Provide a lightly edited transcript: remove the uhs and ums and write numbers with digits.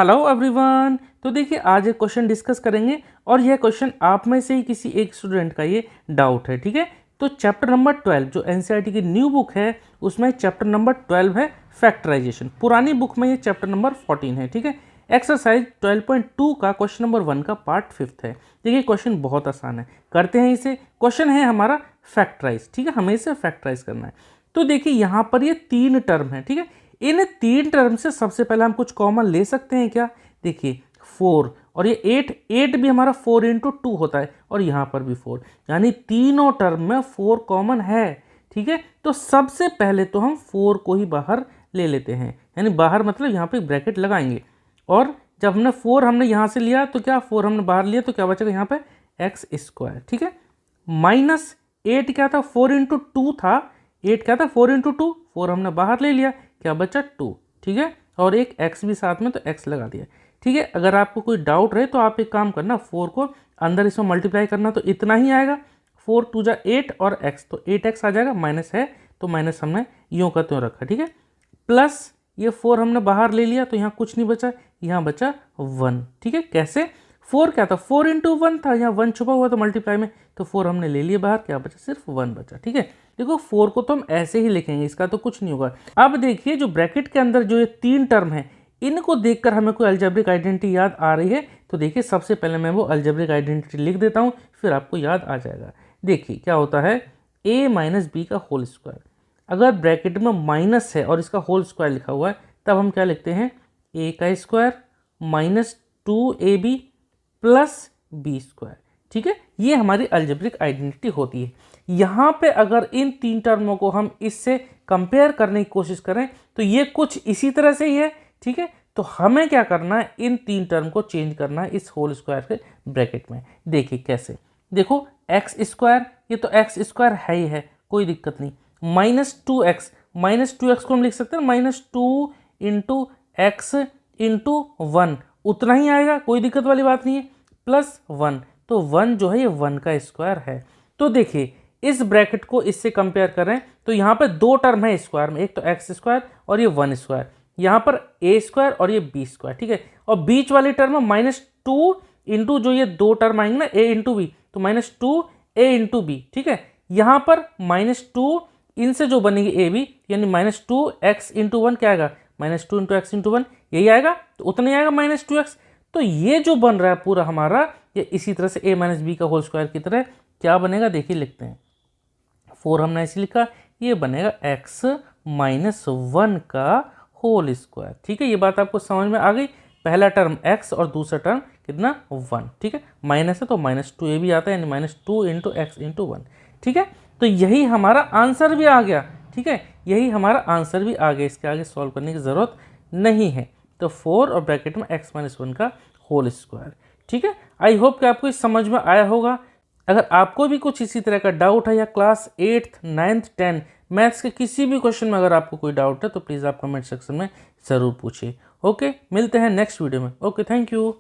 Hello everyone. तो देखिए आज एक क्वेश्चन डिस्कस करेंगे और यह क्वेश्चन आप में से ही किसी एक स्टूडेंट का ये डाउट है। ठीक है, तो चैप्टर नंबर 12 जो एनसीईआरटी की न्यू बुक है उसमें चैप्टर नंबर 12 है फैक्टराइजेशन। पुरानी बुक में ये चैप्टर नंबर 14 है। ठीक है, एक्सरसाइज 12.2 का क्वेश्चन नंबर 1 का पार्ट 5 है। देखिए क्वेश्चन बहुत आसान है, करते हैं इसे। क्वेश्चन है हमारा फैक्टराइज। ठीक है, हमें इसे फैक्टराइज करना है। तो देखिए यहाँ पर ये 3 टर्म है। ठीक है, इन 3 टर्म से सबसे पहले हम कुछ कॉमन ले सकते हैं क्या? देखिए 4 और ये 8 भी हमारा 4 इंटू 2 होता है और यहाँ पर भी 4, यानी तीनों टर्म में 4 कॉमन है। ठीक है, तो सबसे पहले तो हम 4 को ही बाहर ले लेते हैं, यानी बाहर मतलब यहाँ पे ब्रैकेट लगाएंगे। और जब हमने 4 हमने यहाँ से लिया तो क्या 4 हमने बाहर लिया तो क्या बचेगा यहाँ पे एक्स स्क्वायर। ठीक है, माइनस 8 क्या था 4 इंटू 2 था, 8 क्या था 4 इंटू 2, 4 हमने बाहर ले लिया, क्या बचा 2। ठीक है, और एक x भी साथ में तो x लगा दिया। ठीक है, अगर आपको कोई डाउट रहे तो आप एक काम करना, 4 को अंदर इसमें मल्टीप्लाई करना तो इतना ही आएगा, 4 2 जा 8 और x तो 8x आ जाएगा, माइनस है तो माइनस हमने यूँ का त्यों रखा। ठीक है, प्लस ये 4 हमने बाहर ले लिया तो यहाँ कुछ नहीं बचा, यहाँ बचा 1। ठीक है, कैसे 4 क्या था 4 इंटू 1 था, यहाँ 1 छुपा हुआ था मल्टीप्लाई में, तो 4 हमने ले लिया बाहर, क्या बचा सिर्फ 1 बचा। ठीक है, देखो 4 को तो हम ऐसे ही लिखेंगे, इसका तो कुछ नहीं होगा। अब देखिए जो ब्रैकेट के अंदर जो ये 3 टर्म है इनको देखकर हमें कोई अलजेब्रिक आइडेंटिटी याद आ रही है तो देखिए सबसे पहले मैं वो अलजेब्रिक आइडेंटिटी लिख देता हूँ, फिर आपको याद आ जाएगा। देखिए क्या होता है a माइनस बी का होल स्क्वायर। अगर ब्रैकेट में माइनस है और इसका होल स्क्वायर लिखा हुआ है तब हम क्या लिखते हैं a का square minus 2ab plus B square. ठीक है, ये हमारी अलजेब्रिक आइडेंटिटी होती है। यहाँ पे अगर इन 3 टर्मों को हम इससे कंपेयर करने की कोशिश करें तो ये कुछ इसी तरह से ही है। ठीक है, तो हमें क्या करना है, इन 3 टर्म को चेंज करना है इस होल स्क्वायर के ब्रैकेट में। देखिए कैसे, देखो एक्स स्क्वायर, ये तो एक्स स्क्वायर है ही है, कोई दिक्कत नहीं। माइनस 2x, माइनस 2x को हम लिख सकते हैं माइनस 2 इंटू एक्स इंटू 1, उतना ही आएगा, कोई दिक्कत वाली बात नहीं है। प्लस 1, तो 1 जो है ये 1 का स्क्वायर है। तो देखिए इस ब्रैकेट को इससे कंपेयर करें तो यहाँ पे 2 टर्म है स्क्वायर में, एक तो एक्स स्क्वायर और ये 1 स्क्वायर, यहाँ पर ए स्क्वायर और ये बी स्क्वायर। ठीक है, और बीच वाली टर्म में माइनस 2 इंटू जो ये 2 टर्म आएंगे ना ए इंटू बी, तो माइनस 2 ए इंटू बी। ठीक है, यहाँ पर माइनस 2 इनसे जो बनेगी ए बी, यानी माइनस 2 एक्स इंटू 1 क्या आएगा माइनस 2 इंटू एक्स इंटू 1, यही आएगा, तो उतना ही आएगा माइनस 2x। तो ये जो बन रहा है पूरा हमारा ये इसी तरह से a माइनस बी का होल स्क्वायर की तरह क्या बनेगा, देखिए लिखते हैं। 4 हमने ऐसे लिखा, ये बनेगा x माइनस 1 का होल स्क्वायर। ठीक है, ये बात आपको समझ में आ गई। पहला टर्म x और दूसरा टर्म कितना 1। ठीक है, माइनस है तो माइनस 2a भी आता है, यानी माइनस 2 इंटू एक्स इंटू 1। ठीक है, तो यही हमारा आंसर भी आ गया। ठीक है, यही हमारा आंसर भी आ गया, इसके आगे सॉल्व करने की ज़रूरत नहीं है। तो 4 और ब्रैकेट में x माइनस 1 का होल स्क्वायर। ठीक है, आई होप कि आपको इस समझ में आया होगा। अगर आपको भी कुछ इसी तरह का डाउट है या क्लास 8th 9th 10 मैथ्स के किसी भी क्वेश्चन में अगर आपको कोई डाउट है तो प्लीज़ आप कमेंट सेक्शन में ज़रूर पूछिए। ओके, मिलते हैं नेक्स्ट वीडियो में। Okay, thank you.